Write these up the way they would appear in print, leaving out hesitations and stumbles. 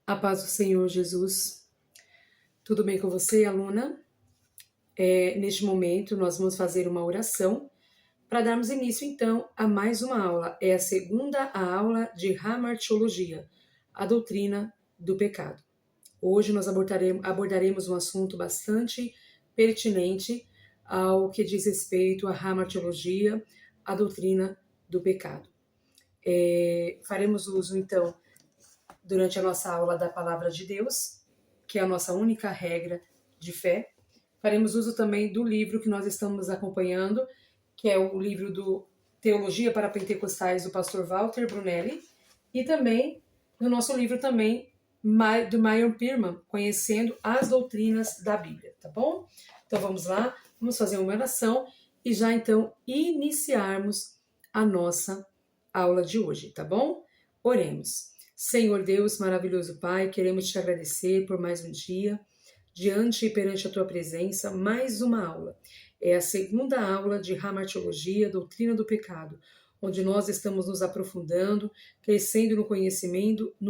A paz do Senhor Jesus. Tudo bem com você, aluna? Neste momento, nós vamos fazer uma oração para darmos início, então, a mais uma aula. É a segunda aula de Hamartiologia, a doutrina do pecado. Hoje nós abordaremos um assunto bastante pertinente ao que diz respeito à Hamartiologia, a doutrina do pecado. Faremos uso, então, durante a nossa aula da Palavra de Deus, que é a nossa única regra de fé. Faremos uso também do livro que nós estamos acompanhando, que é o livro do Teologia para Pentecostais, do pastor Walter Brunelli, e também no nosso livro também do Meyer Pearman, Conhecendo as Doutrinas da Bíblia, tá bom? Então vamos lá, vamos fazer uma oração e já então iniciarmos a nossa aula de hoje, tá bom? Oremos. Senhor Deus, maravilhoso Pai, queremos te agradecer por mais um dia, diante e perante a tua presença, mais uma aula. É a segunda aula de Hamartiologia, doutrina do pecado, onde nós estamos nos aprofundando, crescendo no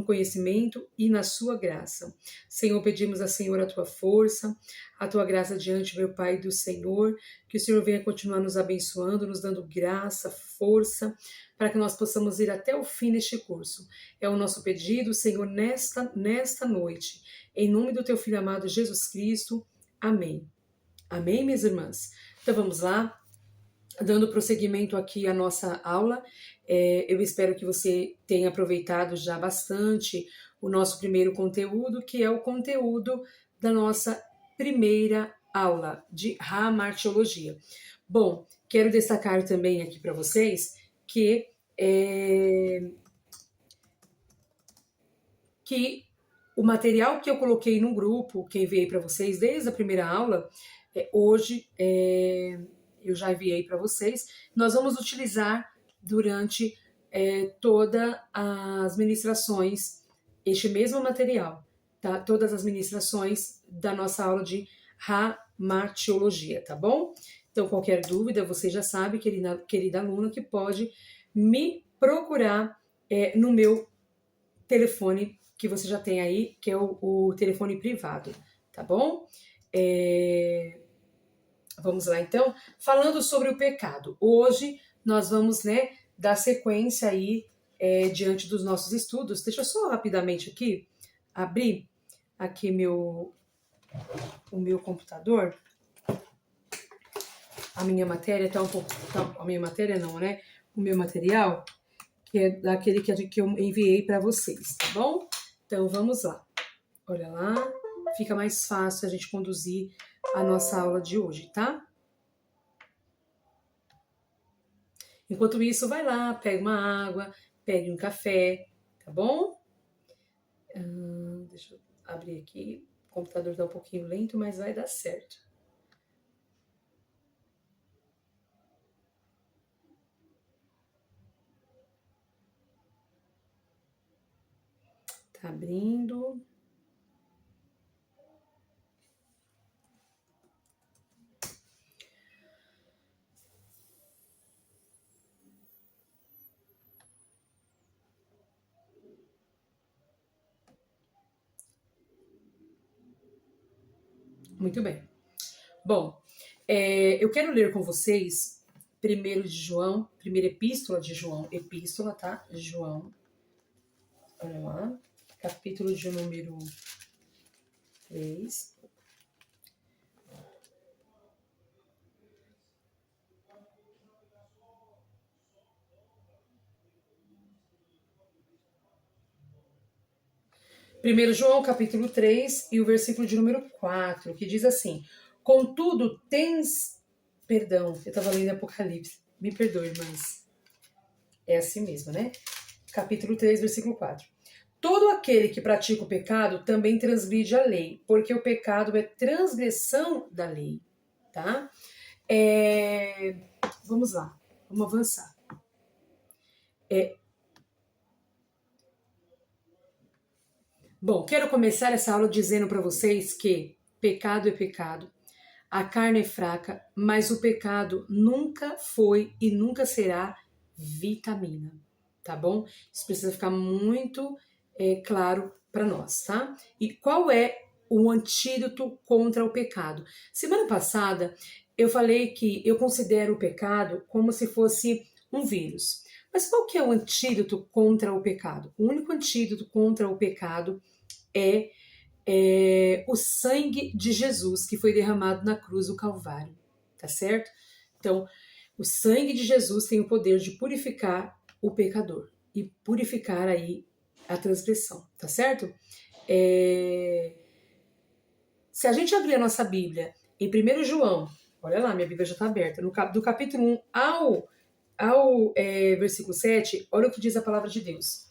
conhecimento e na sua graça. Senhor, pedimos a Senhor a tua força, a tua graça diante, meu Pai do Senhor, que o Senhor venha continuar nos abençoando, nos dando graça, força, para que nós possamos ir até o fim neste curso. É o nosso pedido, Senhor, nesta noite. Em nome do teu Filho amado Jesus Cristo. Amém. Amém, minhas irmãs? Então vamos lá, dando prosseguimento aqui à nossa aula. Eu espero que você tenha aproveitado já bastante o nosso primeiro conteúdo, que é o conteúdo da nossa primeira aula de Hamartiologia. Bom, quero destacar também aqui para vocês que o material que eu coloquei no grupo, que enviei para vocês desde a primeira aula, hoje eu já enviei para vocês, nós vamos utilizar durante todas as ministrações, este mesmo material, tá? Todas as ministrações da nossa aula de Hamartiologia, tá bom? Então, qualquer dúvida, você já sabe, querida aluna, que pode me procurar no meu telefone que você já tem aí, que é o telefone privado, tá bom? Vamos lá, então, falando sobre o pecado. Hoje nós vamos, dar sequência aí diante dos nossos estudos. Deixa eu só rapidamente aqui abrir aqui o meu computador. A minha matéria tá um pouco... a minha matéria não, né? O meu material, que é daquele que eu enviei para vocês, tá bom? Então, vamos lá. Olha lá. Fica mais fácil a gente conduzir a nossa aula de hoje, tá? Enquanto isso, vai lá, pega uma água, pegue um café, tá bom? Deixa eu abrir aqui. O computador tá um pouquinho lento, mas vai dar certo. Tá abrindo. Muito bem. Bom, eu quero ler com vocês primeira epístola de João, tá? João, olha lá, capítulo de número 3. Primeiro João, capítulo 3, e o versículo de número 4, que diz assim: contudo, Perdão, eu estava lendo Apocalipse. Me perdoe, mas é assim mesmo, né? Capítulo 3, versículo 4. Todo aquele que pratica o pecado também transgride a lei, porque o pecado é transgressão da lei, tá? Vamos lá, vamos avançar. Bom, quero começar essa aula dizendo para vocês que pecado é pecado, a carne é fraca, mas o pecado nunca foi e nunca será vitamina, tá bom? Isso precisa ficar muito claro para nós, tá? E qual é o antídoto contra o pecado? Semana passada eu falei que eu considero o pecado como se fosse um vírus. Mas qual que é o antídoto contra o pecado? O único antídoto contra o pecado é o sangue de Jesus que foi derramado na cruz do Calvário, tá certo? Então, o sangue de Jesus tem o poder de purificar o pecador e purificar aí a transgressão, tá certo? Se a gente abrir a nossa Bíblia em 1 João, olha lá, minha Bíblia já está aberta, do capítulo 1 ao versículo 7, olha o que diz a palavra de Deus.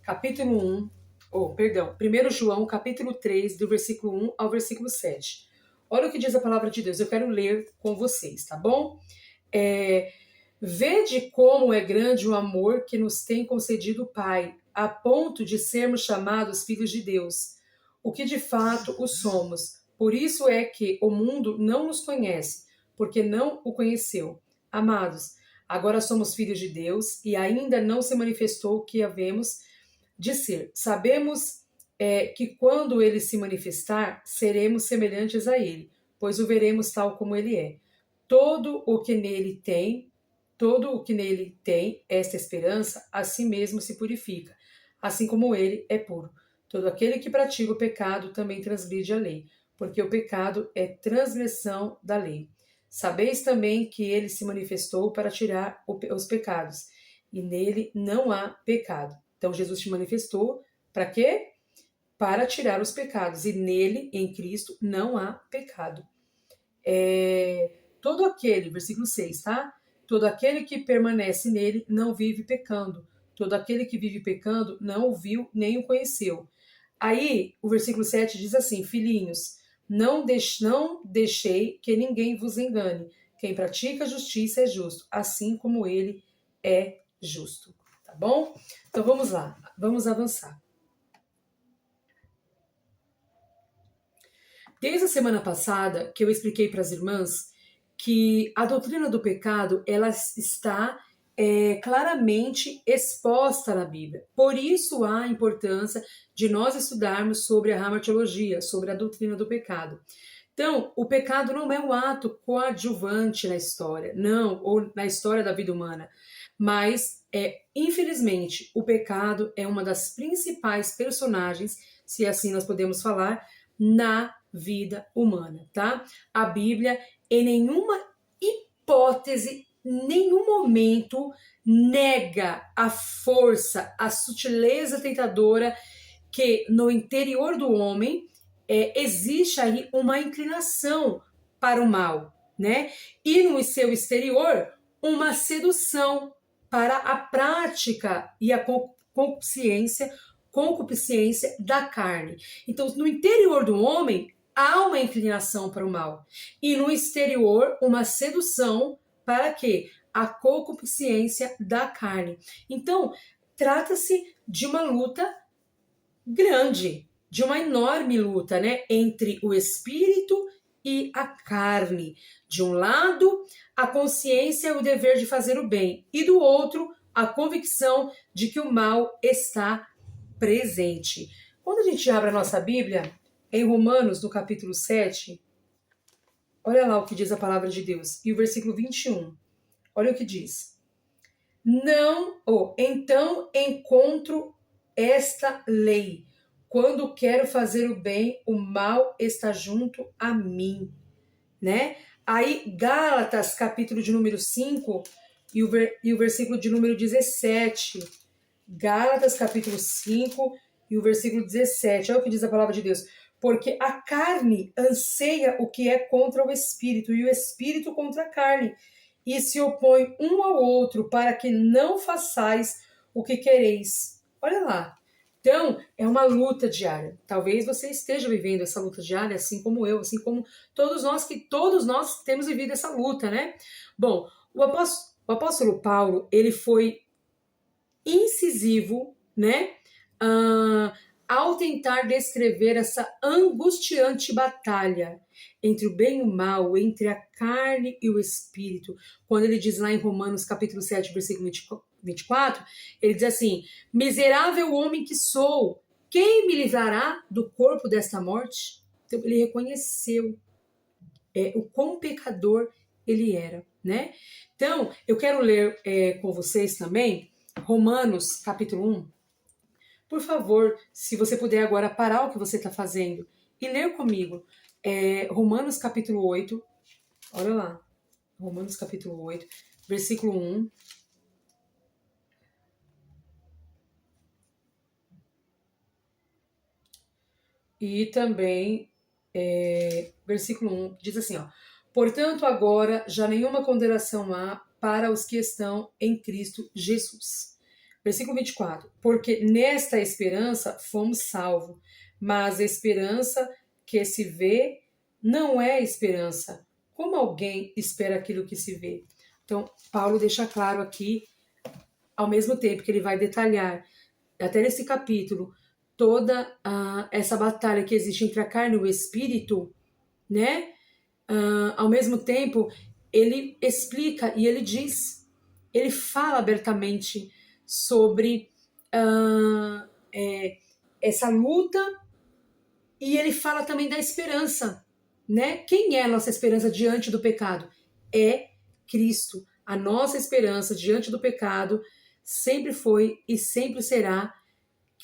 Capítulo 1, 1 João, capítulo 3, do versículo 1 ao versículo 7. Olha o que diz a palavra de Deus, eu quero ler com vocês, tá bom? Vede como é grande o amor que nos tem concedido o Pai, a ponto de sermos chamados filhos de Deus, o que de fato o somos. Por isso é que o mundo não nos conhece, porque não o conheceu. Amados, agora somos filhos de Deus e ainda não se manifestou o que havemos de ser. Sabemos que quando ele se manifestar, seremos semelhantes a ele, pois o veremos tal como ele é. Todo o que nele tem esta esperança, a si mesmo se purifica, assim como ele é puro. Todo aquele que pratica o pecado também transgride a lei, porque o pecado é transgressão da lei. Sabeis também que ele se manifestou para tirar os pecados, e nele não há pecado. Então Jesus se manifestou para quê? Para tirar os pecados, e nele, em Cristo, não há pecado. Todo aquele, versículo 6, tá? Todo aquele que permanece nele não vive pecando. Todo aquele que vive pecando não o viu nem o conheceu. Aí, o versículo 7 diz assim: filhinhos, não deixei que ninguém vos engane. Quem pratica a justiça é justo, assim como ele é justo. Tá bom? Então vamos lá, vamos avançar. Desde a semana passada que eu expliquei para as irmãs que a doutrina do pecado ela está claramente exposta na Bíblia. Por isso há a importância de nós estudarmos sobre a hamartiologia, sobre a doutrina do pecado. Então, o pecado não é um ato coadjuvante na história, não, ou na história da vida humana, mas, infelizmente, o pecado é uma das principais personagens, se assim nós podemos falar, na vida humana, tá? A Bíblia, em nenhuma hipótese, nenhum momento, nega a força, a sutileza tentadora que no interior do homem existe aí uma inclinação para o mal, né? E no seu exterior, uma sedução para a prática e a concupiscência da carne. Então, no interior do homem, há uma inclinação para o mal. E no exterior, uma sedução para quê? A concupiscência da carne. Então, trata-se de uma luta grande, de uma enorme luta, né? Entre o espírito e a carne. De um lado, a consciência e o dever de fazer o bem. E do outro, a convicção de que o mal está presente. Quando a gente abre a nossa Bíblia, em Romanos, no capítulo 7, olha lá o que diz a palavra de Deus. E o versículo 21. Olha o que diz. Então encontro esta lei. Quando quero fazer o bem, o mal está junto a mim. Né? Aí, Gálatas, capítulo de número 5, e o versículo de número 17. Gálatas, capítulo 5, e o versículo 17. Olha o que diz a palavra de Deus. Porque a carne anseia o que é contra o espírito, e o espírito contra a carne, e se opõe um ao outro, para que não façais o que quereis. Olha lá. Então, é uma luta diária. Talvez você esteja vivendo essa luta diária, assim como eu, assim como todos nós temos vivido essa luta, né? Bom, o apóstolo Paulo, ele foi incisivo, né? Ao tentar descrever essa angustiante batalha entre o bem e o mal, entre a carne e o espírito. Quando ele diz lá em Romanos capítulo 7, versículo 24, ele diz assim: miserável homem que sou, quem me livrará do corpo desta morte? Então, ele reconheceu o quão pecador ele era, né? Então, eu quero ler com vocês também Romanos, capítulo 1. Por favor, se você puder agora parar o que você está fazendo e ler comigo Romanos, capítulo 8. Olha lá. Romanos, capítulo 8, versículo 1. E também, versículo 1, diz assim, ó. Portanto, agora já nenhuma condenação há para os que estão em Cristo Jesus. Versículo 24. Porque nesta esperança fomos salvos, mas a esperança que se vê não é esperança. Como alguém espera aquilo que se vê? Então, Paulo deixa claro aqui, ao mesmo tempo que ele vai detalhar, até nesse capítulo, toda essa batalha que existe entre a carne e o espírito, né? Ao mesmo tempo, ele explica e ele diz, ele fala abertamente sobre essa luta, e ele fala também da esperança, né? Quem é a nossa esperança diante do pecado? É Cristo. A nossa esperança diante do pecado sempre foi e sempre será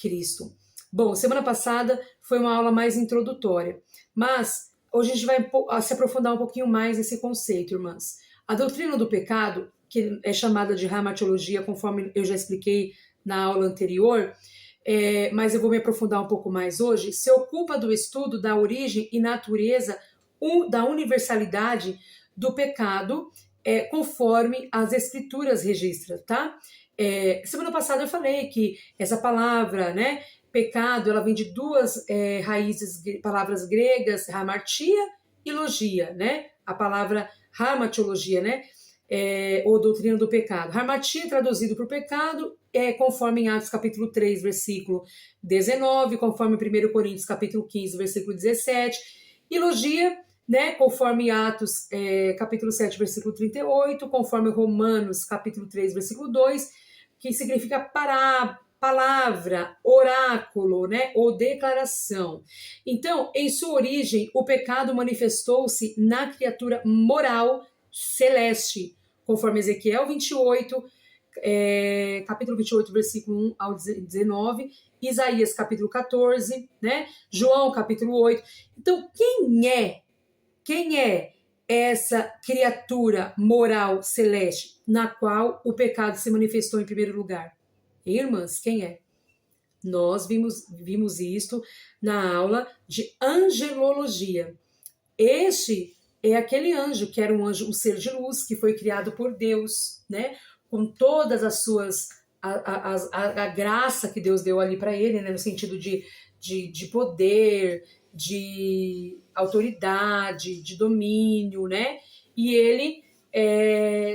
Cristo. Bom, semana passada foi uma aula mais introdutória, mas hoje a gente vai se aprofundar um pouquinho mais nesse conceito, irmãs. A doutrina do pecado, que é chamada de hamartiologia, conforme eu já expliquei na aula anterior, mas eu vou me aprofundar um pouco mais hoje, se ocupa do estudo da origem e natureza da universalidade do pecado, conforme as escrituras registram, tá? Semana passada eu falei que essa palavra, né, pecado, ela vem de duas palavras gregas, hamartia e logia, né? A palavra hamartiologia, né? Ou doutrina do pecado. Hamartia, traduzido por pecado, conforme em Atos capítulo 3, versículo 19, conforme 1 Coríntios capítulo 15, versículo 17, e logia, né, conforme Atos capítulo 7, versículo 38, conforme Romanos capítulo 3, versículo 2, que significa palavra, oráculo, né, ou declaração. Então, em sua origem, o pecado manifestou-se na criatura moral celeste, conforme Ezequiel 28, capítulo 28, versículo 1 ao 19, Isaías capítulo 14, né, João capítulo 8. Então, quem é essa criatura moral celeste na qual o pecado se manifestou em primeiro lugar? Irmãs, quem é? Nós vimos isto na aula de angelologia. Este é aquele anjo que era um anjo, um ser de luz, que foi criado por Deus, né? Com todas as suas a graça que Deus deu ali para ele, né? No sentido de poder, de autoridade, de domínio, né? E ele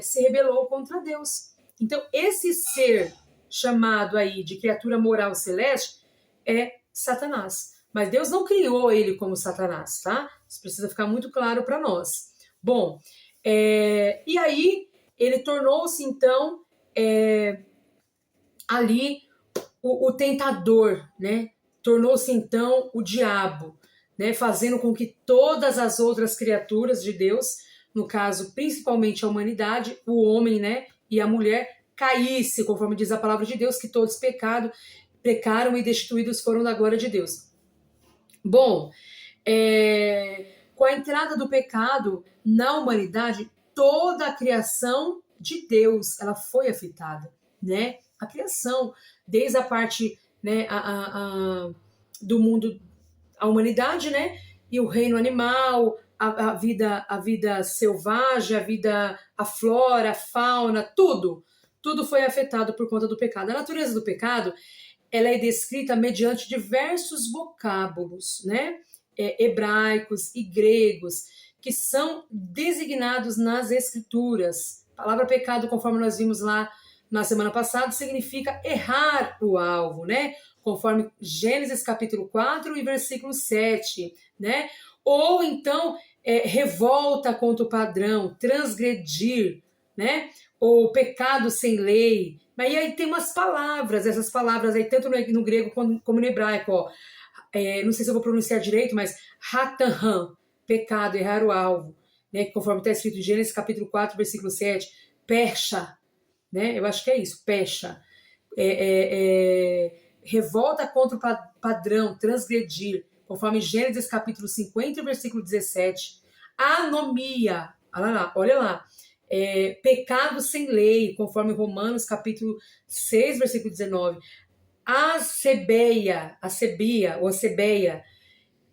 se rebelou contra Deus. Então, esse ser chamado aí de criatura moral celeste é Satanás. Mas Deus não criou ele como Satanás, tá? Isso precisa ficar muito claro para nós. Bom, e aí ele tornou-se então ali o tentador, né? Tornou-se então o diabo, né? Fazendo com que todas as outras criaturas de Deus, no caso principalmente a humanidade, o homem, né, e a mulher, caísse, conforme diz a palavra de Deus, que todos pecaram e destituídos foram da glória de Deus. Bom, com a entrada do pecado na humanidade, toda a criação de Deus, ela foi afetada, né? A criação, desde a parte, né, do mundo, a humanidade, né, e o reino animal, a vida selvagem, a flora, a fauna, tudo foi afetado por conta do pecado. A natureza do pecado, ela é descrita mediante diversos vocábulos, né, hebraicos e gregos, que são designados nas escrituras. A palavra pecado, conforme nós vimos lá na semana passada, significa errar o alvo, né? Conforme Gênesis capítulo 4 e versículo 7, né? Ou então revolta contra o padrão, transgredir, né? ou pecado sem lei. Mas aí tem umas palavras, essas palavras aí, tanto no grego como no hebraico, ó. Não sei se eu vou pronunciar direito, mas Hatanham, pecado, errar o alvo, né? Conforme está escrito em Gênesis capítulo 4, versículo 7, Pesha, né? Eu acho que é isso, Pesha. Revolta contra o padrão, transgredir, conforme Gênesis capítulo 50, versículo 17. Anomia, olha lá. Pecado sem lei, conforme Romanos capítulo 6, versículo 19. Asebia, ou acebeia,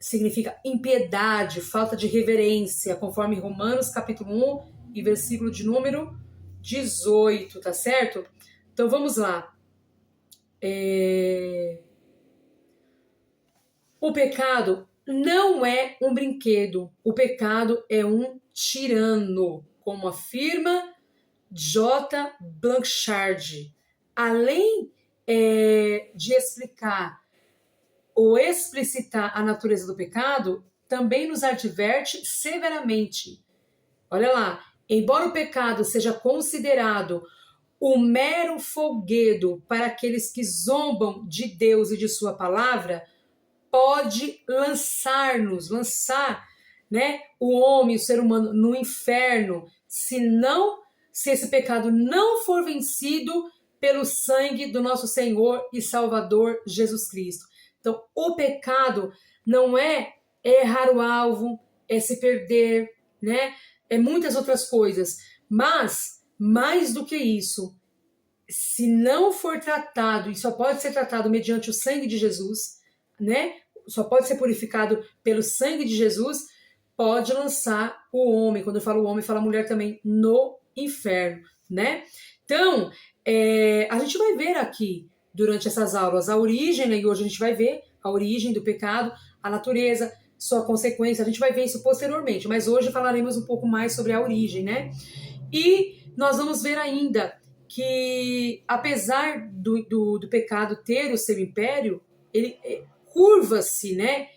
significa impiedade, falta de reverência, conforme Romanos capítulo 1 e versículo de número 18, tá certo? Então vamos lá. O pecado não é um brinquedo, o pecado é um tirano, como afirma J. Blanchard. Além de explicar ou explicitar a natureza do pecado, também nos adverte severamente. Olha lá, embora o pecado seja considerado o mero folguedo para aqueles que zombam de Deus e de sua palavra, pode lançar, né, o homem, o ser humano, no inferno, se esse pecado não for vencido pelo sangue do nosso Senhor e Salvador Jesus Cristo. Então, o pecado não é errar o alvo, é se perder, né? É muitas outras coisas. Mas, mais do que isso, se não for tratado, e só pode ser tratado mediante o sangue de Jesus, né? Só pode ser purificado pelo sangue de Jesus, pode lançar o homem, quando eu falo homem, falo mulher também, no inferno, né? Então, a gente vai ver aqui, durante essas aulas, a origem, né? E hoje a gente vai ver a origem do pecado, a natureza, sua consequência, a gente vai ver isso posteriormente, mas hoje falaremos um pouco mais sobre a origem, né? E nós vamos ver ainda que, apesar do pecado ter o seu império, ele curva-se, né?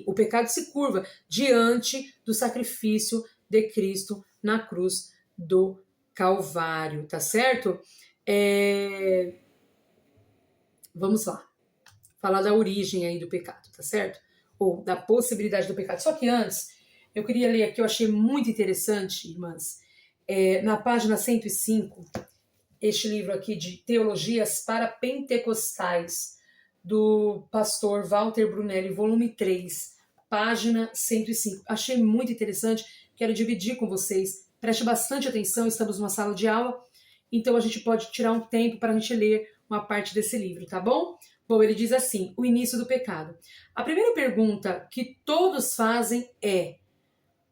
O pecado se curva diante do sacrifício de Cristo na cruz do Calvário, tá certo? Vamos lá, falar da origem aí do pecado, tá certo? Ou da possibilidade do pecado. Só que antes, eu queria ler aqui, eu achei muito interessante, irmãs, na página 105, este livro aqui de Teologias para Pentecostais, do pastor Walter Brunelli, volume 3, página 105. Achei muito interessante, quero dividir com vocês. Preste bastante atenção, estamos numa sala de aula, então a gente pode tirar um tempo para a gente ler uma parte desse livro, tá bom? Bom, ele diz assim, o início do pecado. A primeira pergunta que todos fazem é: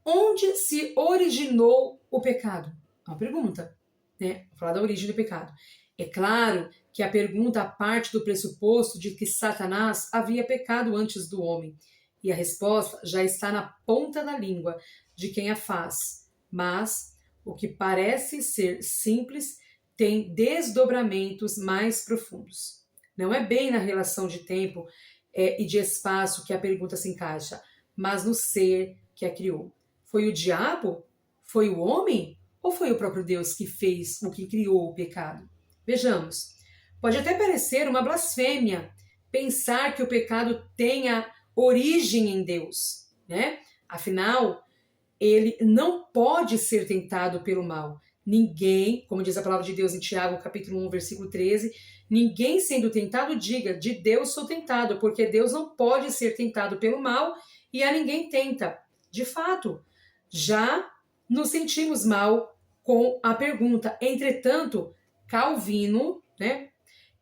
onde se originou o pecado? Uma pergunta, né? Vou falar da origem do pecado. É claro que a pergunta parte do pressuposto de que Satanás havia pecado antes do homem, e a resposta já está na ponta da língua de quem a faz. Mas o que parece ser simples tem desdobramentos mais profundos. Não é bem na relação de tempo e de espaço que a pergunta se encaixa, mas no ser que a criou. Foi o diabo? Foi o homem? Ou foi o próprio Deus que fez o que criou o pecado? Vejamos. Pode até parecer uma blasfêmia pensar que o pecado tenha origem em Deus, né? Afinal, ele não pode ser tentado pelo mal. Ninguém, como diz a palavra de Deus em Tiago, capítulo 1, versículo 13, ninguém sendo tentado diga, de Deus sou tentado, porque Deus não pode ser tentado pelo mal e a ninguém tenta. De fato, já nos sentimos mal com a pergunta. Entretanto, Calvino, né,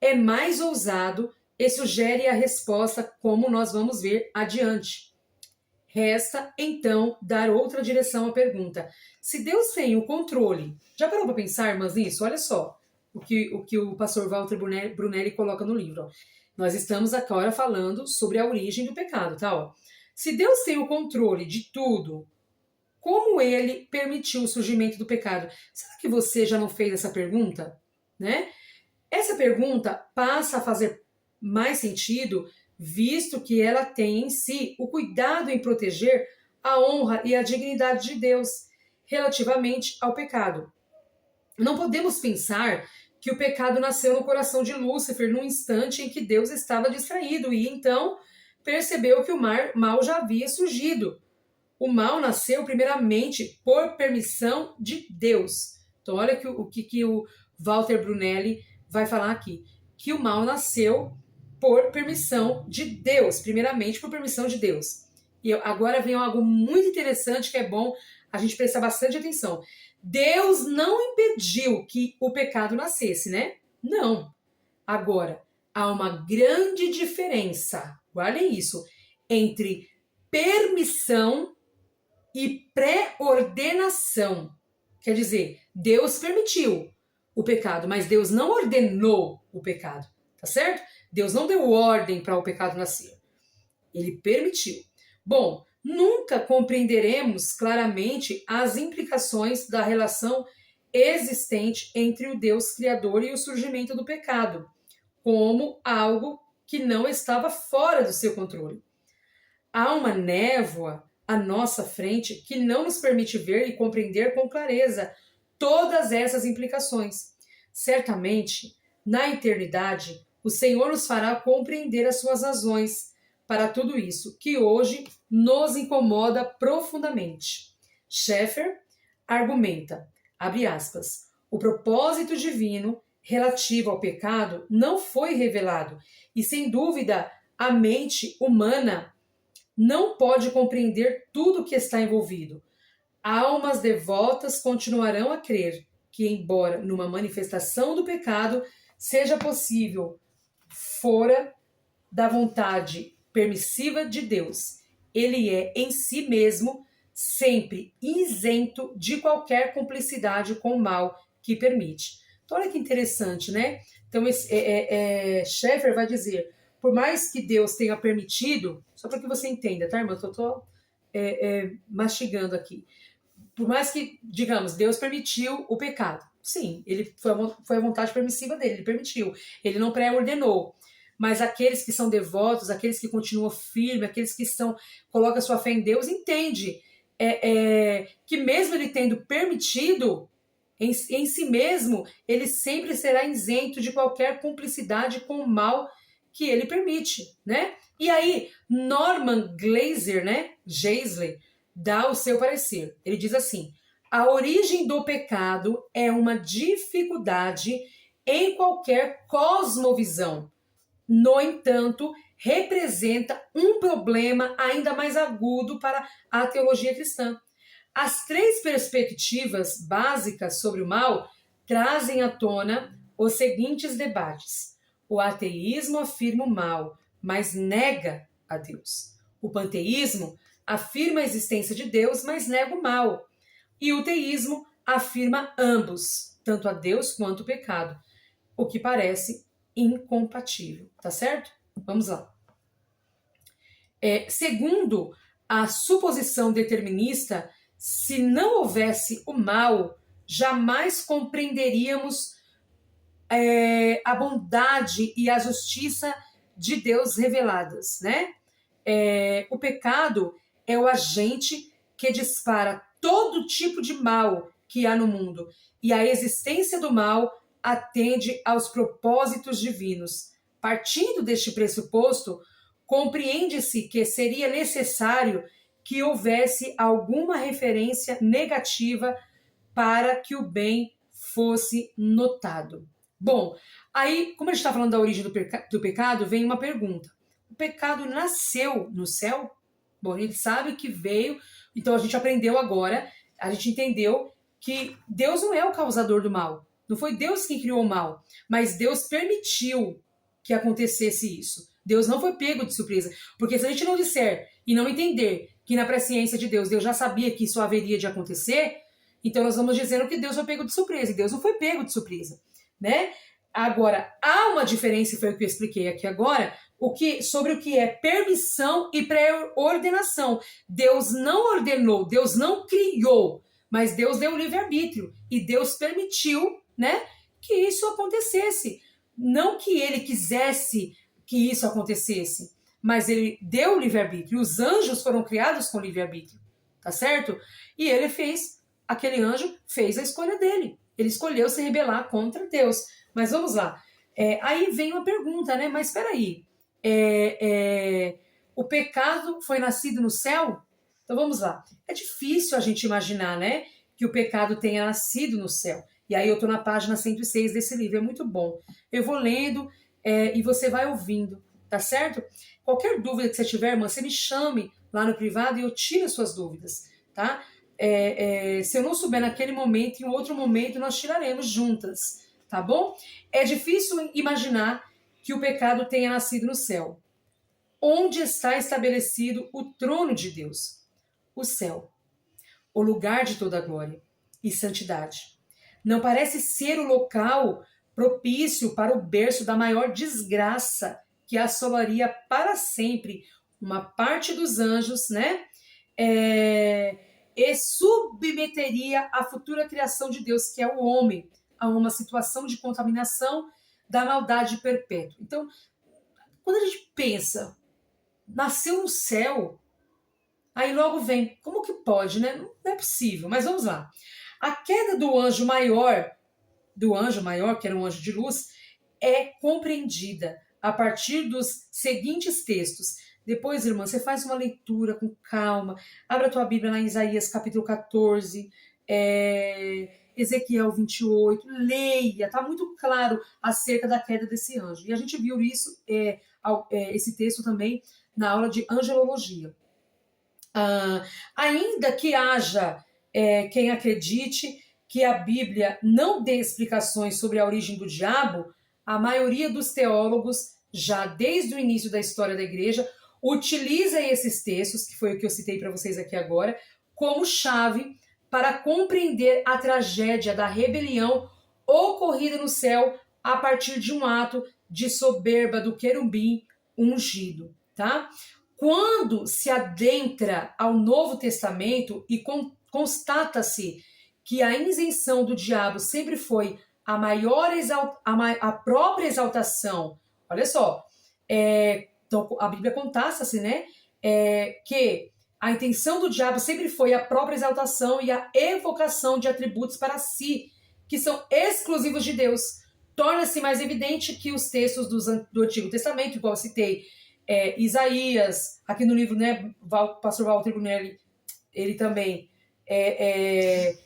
é mais ousado e sugere a resposta, como nós vamos ver adiante. Resta, então, dar outra direção à pergunta. Se Deus tem o controle, já parou para pensar, irmãs, nisso? Olha só o que o pastor Walter Brunelli coloca no livro. Ó. Nós estamos agora falando sobre a origem do pecado, tá? Ó. Se Deus tem o controle de tudo, como ele permitiu o surgimento do pecado? Será que você já não fez essa pergunta? Né? Essa pergunta passa a fazer mais sentido, visto que ela tem em si o cuidado em proteger a honra e a dignidade de Deus relativamente ao pecado. Não podemos pensar que o pecado nasceu no coração de Lúcifer num instante em que Deus estava distraído e então percebeu que o mal já havia surgido. O mal nasceu primeiramente por permissão de Deus. Então olha o que o Walter Brunelli vai falar aqui. Que o mal nasceu por permissão de Deus, primeiramente por permissão de Deus. E agora vem algo muito interessante que é bom a gente prestar bastante atenção. Deus não impediu que o pecado nascesse, né? Não. Agora, há uma grande diferença, guardem isso, entre permissão e pré-ordenação. Quer dizer, Deus permitiu o pecado, mas Deus não ordenou o pecado, tá certo? Deus não deu ordem para o pecado nascer. Ele permitiu. Bom, nunca compreenderemos claramente as implicações da relação existente entre o Deus Criador e o surgimento do pecado, como algo que não estava fora do seu controle. Há uma névoa à nossa frente que não nos permite ver e compreender com clareza todas essas implicações. Certamente, na eternidade, o Senhor nos fará compreender as suas razões para tudo isso, que hoje nos incomoda profundamente. Schaeffer argumenta, abre aspas, o propósito divino relativo ao pecado não foi revelado e, sem dúvida, a mente humana não pode compreender tudo o que está envolvido. Almas devotas continuarão a crer que, embora numa manifestação do pecado seja possível fora da vontade permissiva de Deus, ele é em si mesmo sempre isento de qualquer cumplicidade com o mal que permite. Então olha que interessante, né? Então Schaeffer vai dizer, por mais que Deus tenha permitido, só para que você entenda, tá, irmã? Eu tô mastigando aqui. Por mais que, digamos, Deus permitiu o pecado. Sim, ele foi a vontade permissiva dele, ele permitiu. Ele não pré-ordenou. Mas aqueles que são devotos, aqueles que continuam firmes, aqueles que colocam sua fé em Deus, entende que mesmo ele tendo permitido, em si mesmo, ele sempre será isento de qualquer cumplicidade com o mal que ele permite, né? E aí, Norman Geisler, né? Geisler, dá o seu parecer. Ele diz assim, a origem do pecado é uma dificuldade em qualquer cosmovisão. No entanto, representa um problema ainda mais agudo para a teologia cristã. As três perspectivas básicas sobre o mal trazem à tona os seguintes debates. O ateísmo afirma o mal, mas nega a Deus. O panteísmo afirma a existência de Deus, mas nega o mal. E o teísmo afirma ambos, tanto a Deus quanto o pecado, o que parece incompatível, tá certo? Vamos lá. Segundo a suposição determinista, se não houvesse o mal, jamais compreenderíamos a bondade e a justiça de Deus reveladas, né? O pecado é o agente que dispara todo tipo de mal que há no mundo, e a existência do mal atende aos propósitos divinos. Partindo deste pressuposto, compreende-se que seria necessário que houvesse alguma referência negativa para que o bem fosse notado. Bom, aí, como a gente está falando da origem do pecado, vem uma pergunta. O pecado nasceu no céu? Bom, a gente sabe que veio, então a gente aprendeu agora, a gente entendeu que Deus não é o causador do mal. Não foi Deus quem criou o mal, mas Deus permitiu que acontecesse isso. Deus não foi pego de surpresa. Porque se a gente não disser e não entender que na presciência de Deus, Deus já sabia que isso haveria de acontecer, então nós vamos dizendo que Deus foi pego de surpresa. E Deus não foi pego de surpresa, né? Agora, há uma diferença, foi o que eu expliquei aqui agora, sobre o que é permissão e pré-ordenação. Deus não ordenou, Deus não criou, mas Deus deu o livre-arbítrio. E Deus permitiu, né, que isso acontecesse. Não que ele quisesse que isso acontecesse, mas ele deu o livre-arbítrio. Os anjos foram criados com livre-arbítrio, tá certo? E ele aquele anjo fez a escolha dele. Ele escolheu se rebelar contra Deus. Mas vamos lá. Aí vem uma pergunta, né? Mas espera aí. O pecado foi nascido no céu? Então vamos lá. É difícil a gente imaginar, né, que o pecado tenha nascido no céu. E aí eu estou na página 106 desse livro, é muito bom. Eu vou lendo e você vai ouvindo, tá certo? Qualquer dúvida que você tiver, irmã, você me chame lá no privado e eu tiro as suas dúvidas, tá? Se eu não souber naquele momento, em outro momento nós tiraremos juntas, tá bom? É difícil imaginar que o pecado tenha nascido no céu. Onde está estabelecido o trono de Deus? O céu, o lugar de toda glória e santidade. Não parece ser o local propício para o berço da maior desgraça que assolaria para sempre uma parte dos anjos, né? E submeteria a futura criação de Deus, que é o homem, a uma situação de contaminação da maldade perpétua. Então, quando a gente pensa, nasceu no céu, aí logo vem, como que pode, né? Não é possível, mas vamos lá. A queda do anjo maior, que era um anjo de luz, é compreendida a partir dos seguintes textos. Depois, irmã, você faz uma leitura com calma, abra a tua Bíblia lá em Isaías capítulo 14, Ezequiel 28, leia, tá muito claro acerca da queda desse anjo. E a gente viu isso, esse texto também, na aula de angelologia. Ainda que haja quem acredite que a Bíblia não dê explicações sobre a origem do diabo, a maioria dos teólogos, já desde o início da história da igreja, utiliza esses textos, que foi o que eu citei para vocês aqui agora, como chave para compreender a tragédia da rebelião ocorrida no céu a partir de um ato de soberba do querubim ungido, tá? Quando se adentra ao Novo Testamento e constata-se que a isenção do diabo sempre foi a própria exaltação, olha só, então a Bíblia constata-se, né, que a intenção do diabo sempre foi a própria exaltação e a evocação de atributos para si, que são exclusivos de Deus. Torna-se mais evidente que os textos do Antigo Testamento, igual eu citei, Isaías, aqui no livro, né, o pastor Walter Brunelli, ele também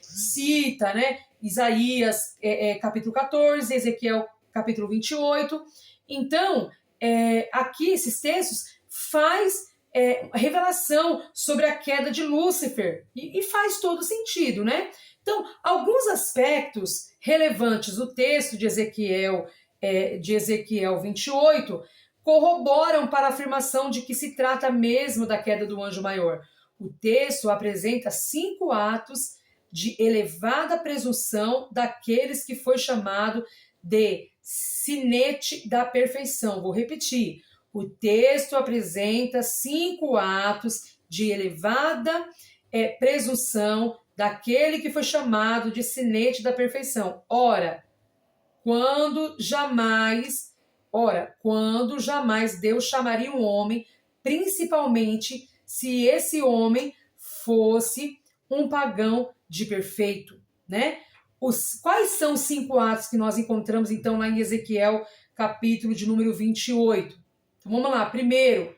cita, né, Isaías capítulo 14, Ezequiel capítulo 28. Então, aqui esses textos faz revelação sobre a queda de Lúcifer e faz todo sentido, né? Então, alguns aspectos relevantes do texto de Ezequiel 28 corroboram para a afirmação de que se trata mesmo da queda do anjo maior. O texto apresenta 5 atos de elevada presunção daqueles que foi chamado de sinete da perfeição. Vou repetir. O texto apresenta 5 atos de elevada presunção daquele que foi chamado de sinete da perfeição. Ora, quando jamais Deus chamaria um homem, principalmente se esse homem fosse um pagão de perfeito, né? Quais são os 5 atos que nós encontramos, então, lá em Ezequiel, capítulo de número 28? Então, vamos lá. Primeiro,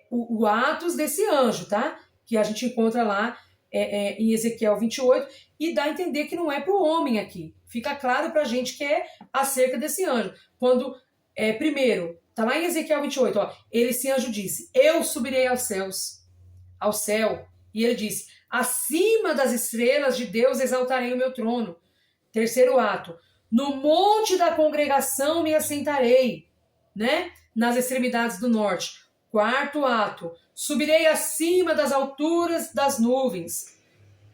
o atos desse anjo, tá? Que a gente encontra lá em Ezequiel 28, e dá a entender que não é para o homem aqui. Fica claro para a gente que é acerca desse anjo. Quando, primeiro, tá lá em Ezequiel 28, ó, esse anjo disse, eu subirei ao céu, e ele disse, acima das estrelas de Deus exaltarei o meu trono. Terceiro ato, no monte da congregação me assentarei, né? Nas extremidades do norte. Quarto ato, subirei acima das alturas das nuvens.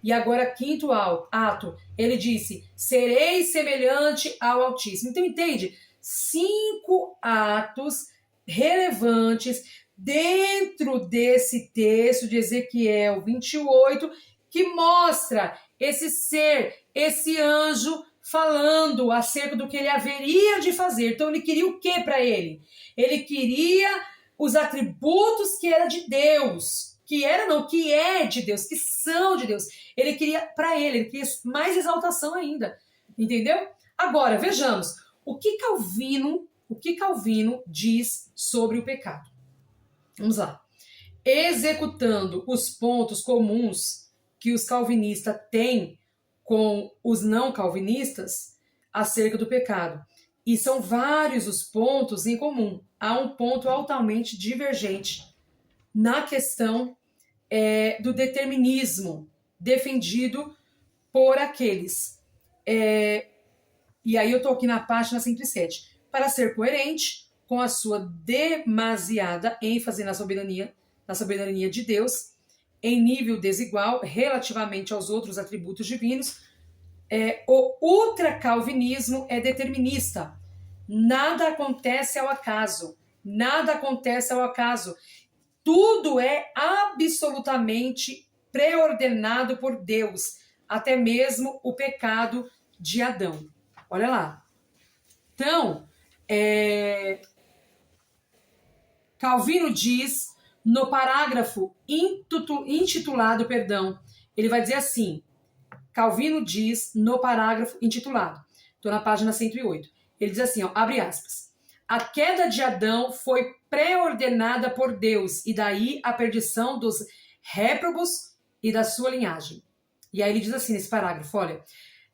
E agora, quinto ato, ele disse, serei semelhante ao Altíssimo. Então, entende? 5 atos relevantes dentro desse texto de Ezequiel 28, que mostra esse ser, esse anjo, falando acerca do que ele haveria de fazer. Então, ele queria o que para ele? Ele queria os atributos que era de Deus, que é de Deus, que são de Deus. Ele queria para ele queria mais exaltação ainda. Entendeu? Agora, vejamos, o que Calvino diz sobre o pecado? Vamos lá. Executando os pontos comuns que os calvinistas têm com os não calvinistas acerca do pecado. E são vários os pontos em comum. Há um ponto altamente divergente na questão do determinismo defendido por aqueles. E aí eu estou aqui na página 107. Para ser coerente com a sua demasiada ênfase na soberania de Deus, em nível desigual relativamente aos outros atributos divinos, o ultracalvinismo é determinista. Nada acontece ao acaso. Nada acontece ao acaso. Tudo é absolutamente pré-ordenado por Deus, até mesmo o pecado de Adão. Olha lá. Então, Calvino diz no parágrafo intitulado, ele vai dizer assim, Calvino diz no parágrafo intitulado, estou na página 108, ele diz assim, ó, abre aspas, a queda de Adão foi pré-ordenada por Deus, e daí a perdição dos réprobos e da sua linhagem. E aí ele diz assim nesse parágrafo, olha,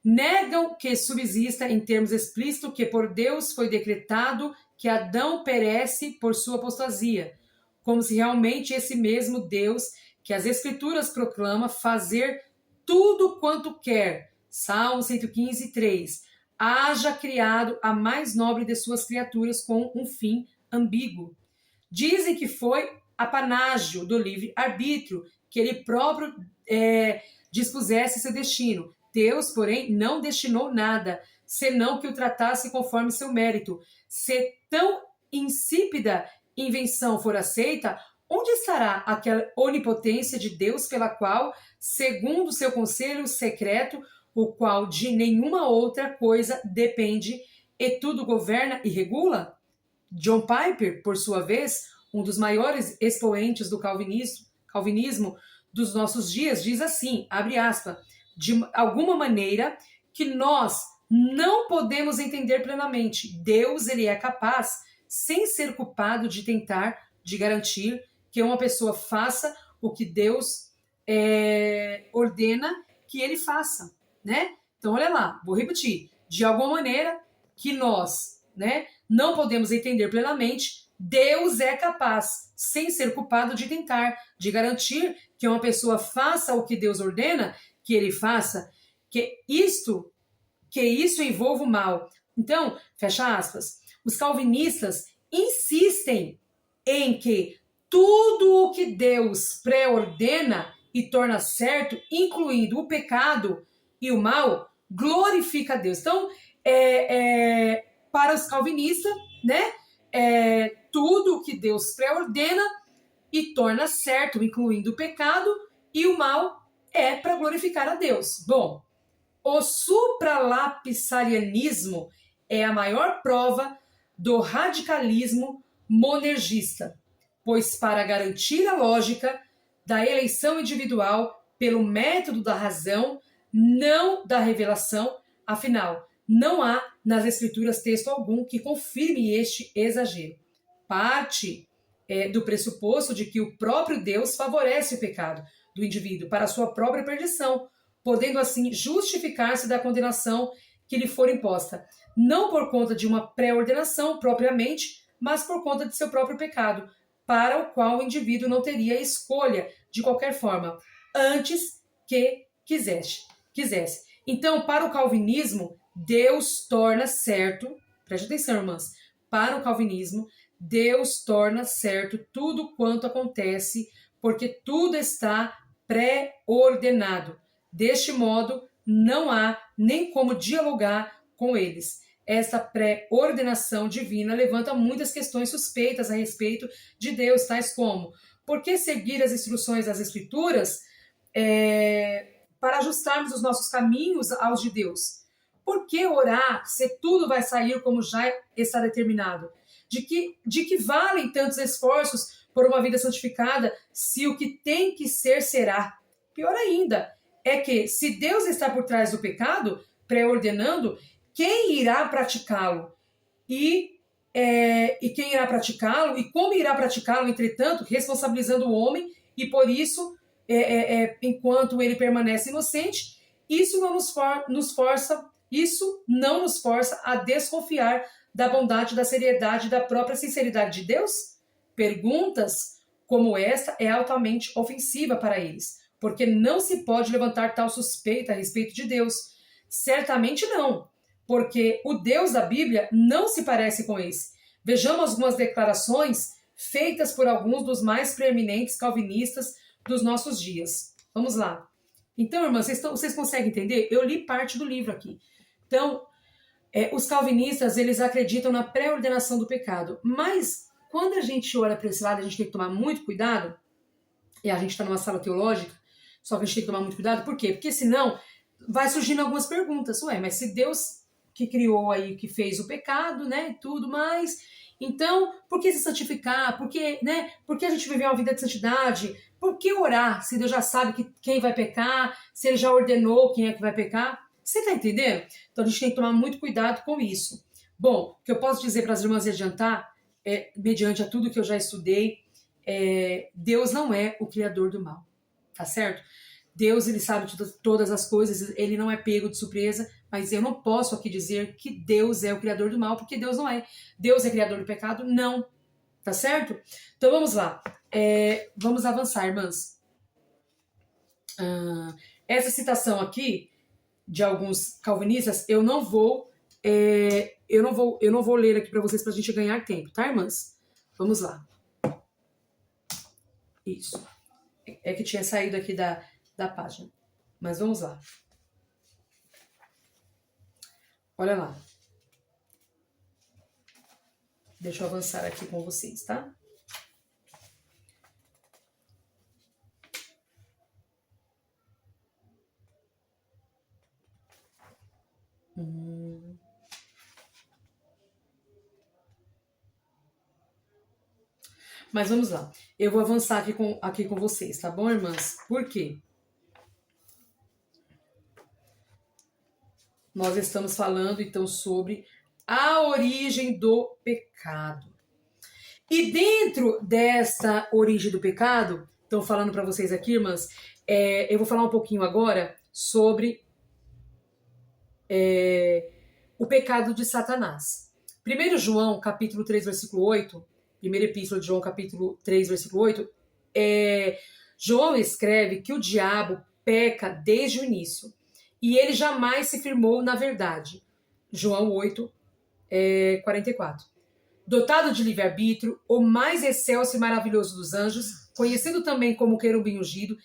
negam que subsista em termos explícitos que por Deus foi decretado que Adão perece por sua apostasia, como se realmente esse mesmo Deus que as Escrituras proclama fazer tudo quanto quer, Salmo 115, 3, haja criado a mais nobre de suas criaturas com um fim ambíguo. Dizem que foi apanágio do livre-arbítrio, que ele próprio dispusesse seu destino. Deus, porém, não destinou nada, senão que o tratasse conforme seu mérito. Se tão insípida invenção for aceita, onde estará aquela onipotência de Deus pela qual, segundo seu conselho secreto, o qual de nenhuma outra coisa depende e tudo governa e regula? John Piper, por sua vez, um dos maiores expoentes do calvinismo dos nossos dias, diz assim, abre aspas, de alguma maneira que nós não podemos entender plenamente. Deus, ele é capaz, sem ser culpado, de tentar, de garantir que uma pessoa faça o que Deus ordena que ele faça, né? Então, olha lá, vou repetir. De alguma maneira que nós, né, não podemos entender plenamente, Deus é capaz, sem ser culpado, de tentar, de garantir que uma pessoa faça o que Deus ordena que ele faça, que isso envolva o mal. Então, fecha aspas, os calvinistas insistem em que tudo o que Deus pré-ordena e torna certo, incluindo o pecado e o mal, glorifica a Deus. Então, para os calvinistas, né, tudo o que Deus pré-ordena e torna certo, incluindo o pecado e o mal, é para glorificar a Deus. Bom, o supralapsarianismo é a maior prova do radicalismo monergista, pois para garantir a lógica da eleição individual pelo método da razão, não da revelação, afinal, não há nas Escrituras texto algum que confirme este exagero. Parte do pressuposto de que o próprio Deus favorece o pecado do indivíduo para a sua própria perdição, podendo assim justificar-se da condenação que lhe for imposta, não por conta de uma pré-ordenação propriamente, mas por conta de seu próprio pecado, para o qual o indivíduo não teria escolha de qualquer forma, antes que quisesse. Então, para o calvinismo, Deus torna certo, preste atenção, irmãs, para o calvinismo, Deus torna certo tudo quanto acontece, porque tudo está pré-ordenado. Deste modo, não há nem como dialogar com eles. Essa pré-ordenação divina levanta muitas questões suspeitas a respeito de Deus, tais como: por que seguir as instruções das Escrituras para ajustarmos os nossos caminhos aos de Deus? Por que orar se tudo vai sair como já está determinado? De que valem tantos esforços por uma vida santificada se o que tem que ser será? Pior ainda, é que se Deus está por trás do pecado, pré-ordenando quem irá praticá-lo e quem irá praticá-lo e como irá praticá-lo, entretanto, responsabilizando o homem e por isso, enquanto ele permanece inocente, isso não nos força a desconfiar da bondade, da seriedade, da própria sinceridade de Deus? Perguntas como esta é altamente ofensiva para eles, porque não se pode levantar tal suspeita a respeito de Deus. Certamente não, porque o Deus da Bíblia não se parece com esse. Vejamos algumas declarações feitas por alguns dos mais preeminentes calvinistas dos nossos dias. Vamos lá. Então, irmãs, vocês conseguem entender? Eu li parte do livro aqui. Então, os calvinistas, eles acreditam na pré-ordenação do pecado, mas quando a gente olha para esse lado, a gente tem que tomar muito cuidado, e a gente está numa sala teológica, só que a gente tem que tomar muito cuidado, por quê? Porque senão vai surgindo algumas perguntas. Ué, mas se Deus que criou aí, que fez o pecado, né, tudo mais, então, por que se santificar? Por que, né, por que a gente viver uma vida de santidade? Por que orar se Deus já sabe quem vai pecar, se ele já ordenou quem é que vai pecar? Você tá entendendo? Então a gente tem que tomar muito cuidado com isso. Bom, o que eu posso dizer para as irmãs adiantar, mediante a tudo que eu já estudei, Deus não é o criador do mal, tá certo? Deus, ele sabe de todas as coisas, ele não é pego de surpresa, mas eu não posso aqui dizer que Deus é o criador do mal, porque Deus não é. Deus é criador do pecado? Não. Tá certo? Então vamos lá. Vamos avançar, irmãs. Essa citação aqui de alguns calvinistas, eu não vou ler aqui para vocês para a gente ganhar tempo, tá, irmãs? Vamos lá. Isso. É que tinha saído aqui da página. Mas vamos lá. Olha lá. Deixa eu avançar aqui com vocês, tá? Mas vamos lá. Eu vou avançar aqui com vocês, tá bom, irmãs? Por quê? Nós estamos falando, então, sobre a origem do pecado. E dentro dessa origem do pecado, estou falando para vocês aqui, irmãs, eu vou falar um pouquinho agora sobre o pecado de Satanás. 1 João, capítulo 3, versículo 8, primeira epístola de João, capítulo 3, versículo 8, João escreve que o diabo peca desde o início e ele jamais se firmou na verdade. João 8, 44. Dotado de livre-arbítrio, o mais excelso e maravilhoso dos anjos, conhecido também como querubim ungido,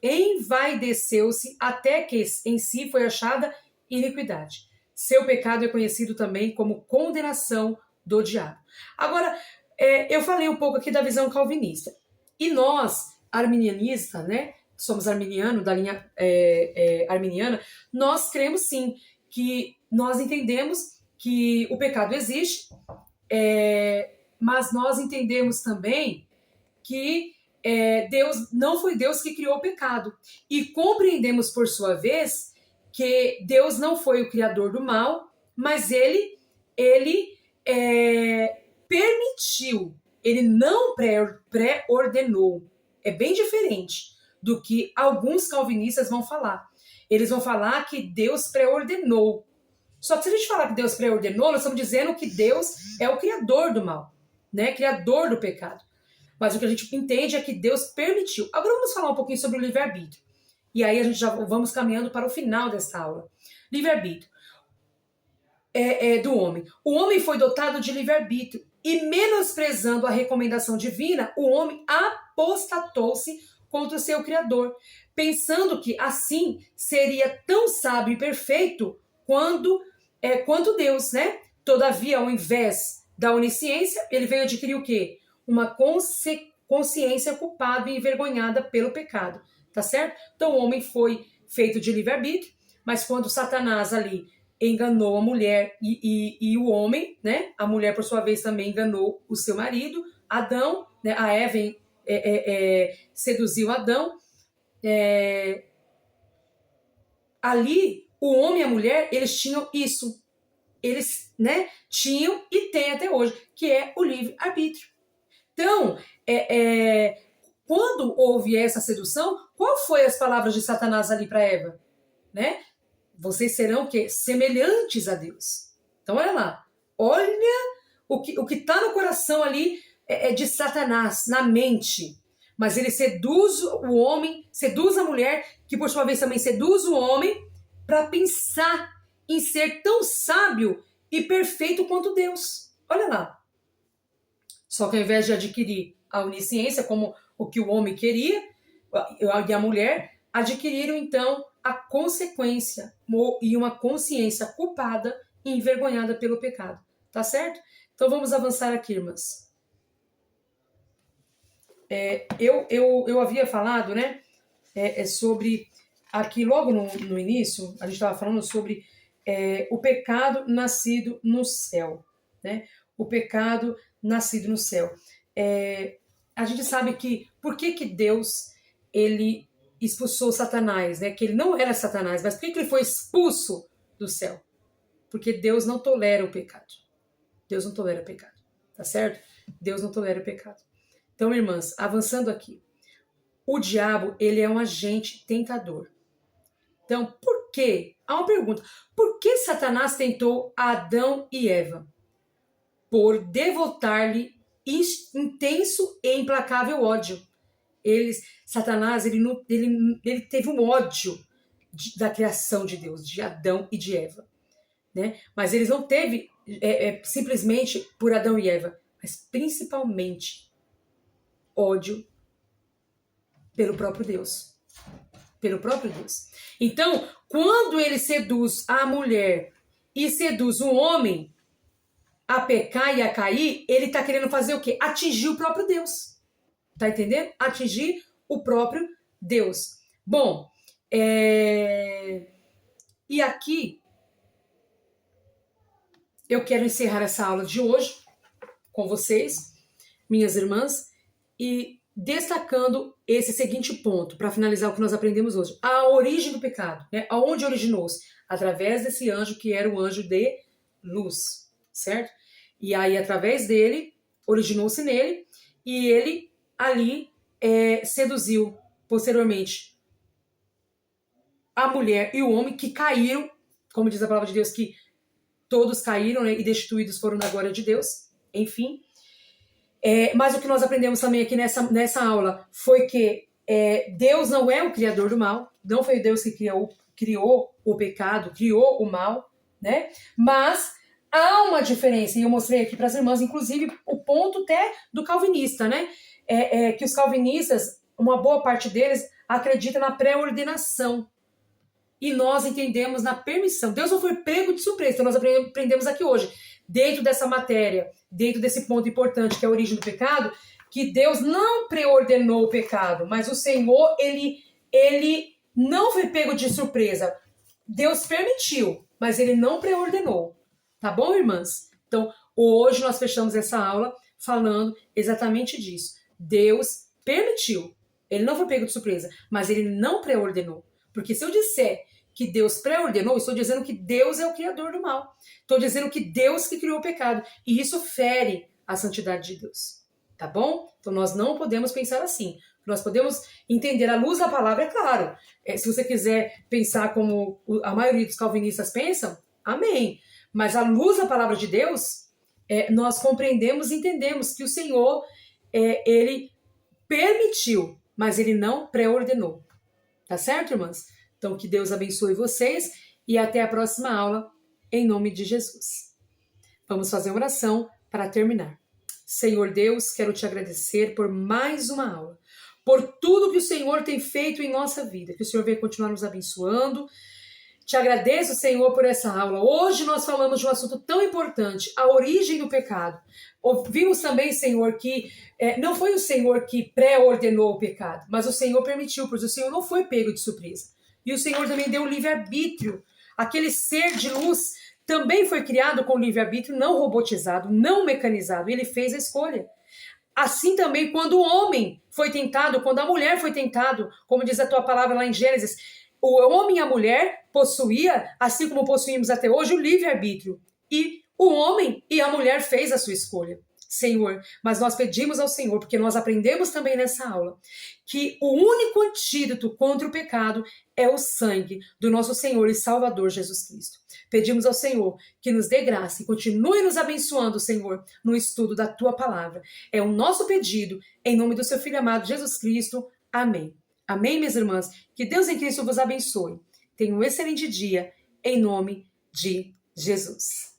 envaideceu-se até que em si foi achada iniquidade. Seu pecado é conhecido também como condenação do diabo. Agora, eu falei um pouco aqui da visão calvinista. E nós, arminianistas, né, somos arminianos, da linha arminiana, nós cremos sim que nós entendemos que o pecado existe, mas nós entendemos também que Deus não foi Deus que criou o pecado. E compreendemos, por sua vez, que Deus não foi o criador do mal, mas ele permitiu, ele não pré-ordenou. É bem diferente do que alguns calvinistas vão falar. Eles vão falar que Deus pré-ordenou. Só que se a gente falar que Deus pré-ordenou, nós estamos dizendo que Deus é o criador do mal, né? Criador do pecado. Mas o que a gente entende é que Deus permitiu. Agora vamos falar um pouquinho sobre o livre-arbítrio. E aí a gente já vamos caminhando para o final desta aula. Livre-arbítrio do homem. O homem foi dotado de livre-arbítrio e, menosprezando a recomendação divina, o homem apostatou-se contra o seu Criador, pensando que assim seria tão sábio e perfeito quanto Deus, né? Todavia, ao invés da onisciência, ele veio adquirir o quê? Uma consciência culpada e envergonhada pelo pecado, tá certo? Então o homem foi feito de livre-arbítrio, mas quando Satanás ali enganou a mulher e o homem, né? A mulher, por sua vez, também enganou o seu marido, Adão, né? A Eva seduziu Adão. Ali o homem e a mulher, eles tinham isso. Eles, né, tinham e têm até hoje, que é o livre-arbítrio. Então, quando houve essa sedução, qual foi as palavras de Satanás ali para Eva? Né? Vocês serão o quê? Semelhantes a Deus. Então, olha lá. Olha o que está no coração ali de Satanás, na mente. Mas ele seduz o homem, seduz a mulher, que por sua vez também seduz o homem, para pensar em ser tão sábio e perfeito quanto Deus. Olha lá. Só que ao invés de adquirir a onisciência, como o que o homem queria, e a mulher, adquiriram então a consequência e uma consciência culpada e envergonhada pelo pecado. Tá certo? Então vamos avançar aqui, irmãs. Eu havia falado, né, sobre, aqui logo no início, a gente estava falando sobre o pecado nascido no céu, né? O pecado nascido no céu. A gente sabe que, por que Deus, ele expulsou Satanás, né? Que ele não era Satanás, mas por que ele foi expulso do céu? Porque Deus não tolera o pecado. Deus não tolera o pecado, tá certo? Deus não tolera o pecado. Então, irmãs, avançando aqui. O diabo, ele é um agente tentador. Então, por quê? Há uma pergunta. Por que Satanás tentou Adão e Eva? Por devotar-lhe intenso e implacável ódio. Satanás, ele teve um ódio da criação de Deus, de Adão e de Eva. Né? Mas eles não teve simplesmente por Adão e Eva, mas principalmente ódio pelo próprio Deus. Pelo próprio Deus. Então, quando ele seduz a mulher e seduz o homem a pecar e a cair, ele está querendo fazer o quê? Atingir o próprio Deus. Tá entendendo? Atingir o próprio Deus. Bom, e aqui eu quero encerrar essa aula de hoje com vocês, minhas irmãs, e destacando esse seguinte ponto, para finalizar o que nós aprendemos hoje. A origem do pecado, né? Aonde originou-se? Através desse anjo que era o anjo de luz, certo? E aí, através dele, originou-se nele, e ele ali seduziu, posteriormente, a mulher e o homem que caíram, como diz a palavra de Deus, que todos caíram, né, e destituídos foram da glória de Deus, enfim. Mas o que nós aprendemos também aqui nessa aula foi que Deus não é o criador do mal, não foi Deus que criou o pecado, criou o mal, né? Mas há uma diferença, e eu mostrei aqui para as irmãs, inclusive o ponto até do calvinista, né? Que os calvinistas, uma boa parte deles, acredita na pré-ordenação. E nós entendemos na permissão. Deus não foi pego de surpresa. Então nós aprendemos aqui hoje, dentro dessa matéria, dentro desse ponto importante que é a origem do pecado, que Deus não preordenou o pecado, mas o Senhor, ele não foi pego de surpresa. Deus permitiu, mas ele não preordenou. Tá bom, irmãs? Então, hoje nós fechamos essa aula falando exatamente disso. Deus permitiu. Ele não foi pego de surpresa, mas ele não preordenou. Porque se eu disser que Deus pré-ordenou, estou dizendo que Deus é o criador do mal. Estou dizendo que Deus que criou o pecado. E isso fere a santidade de Deus. Tá bom? Então nós não podemos pensar assim. Nós podemos entender à luz da palavra, é claro. Se você quiser pensar como a maioria dos calvinistas pensam, amém. Mas à luz da palavra de Deus, nós compreendemos e entendemos que o Senhor, ele permitiu, mas ele não pré-ordenou. Tá certo, irmãs? Então, que Deus abençoe vocês e até a próxima aula, em nome de Jesus. Vamos fazer uma oração para terminar. Senhor Deus, quero te agradecer por mais uma aula, por tudo que o Senhor tem feito em nossa vida, que o Senhor venha continuar nos abençoando. Te agradeço, Senhor, por essa aula. Hoje nós falamos de um assunto tão importante, a origem do pecado. Ouvimos também, Senhor, que não foi o Senhor que pré-ordenou o pecado, mas o Senhor permitiu, pois o Senhor não foi pego de surpresa. E o Senhor também deu livre-arbítrio. Aquele ser de luz também foi criado com livre-arbítrio, não robotizado, não mecanizado. Ele fez a escolha. Assim também, quando o homem foi tentado, quando a mulher foi tentado, como diz a tua palavra lá em Gênesis, o homem e a mulher possuía, assim como possuímos até hoje, o livre-arbítrio. E o homem e a mulher fez a sua escolha. Senhor, mas nós pedimos ao Senhor, porque nós aprendemos também nessa aula, que o único antídoto contra o pecado é o sangue do nosso Senhor e Salvador Jesus Cristo. Pedimos ao Senhor que nos dê graça e continue nos abençoando, Senhor, no estudo da Tua Palavra. É o nosso pedido, em nome do Seu Filho amado Jesus Cristo. Amém. Amém, minhas irmãs? Que Deus em Cristo vos abençoe. Tenha um excelente dia, em nome de Jesus.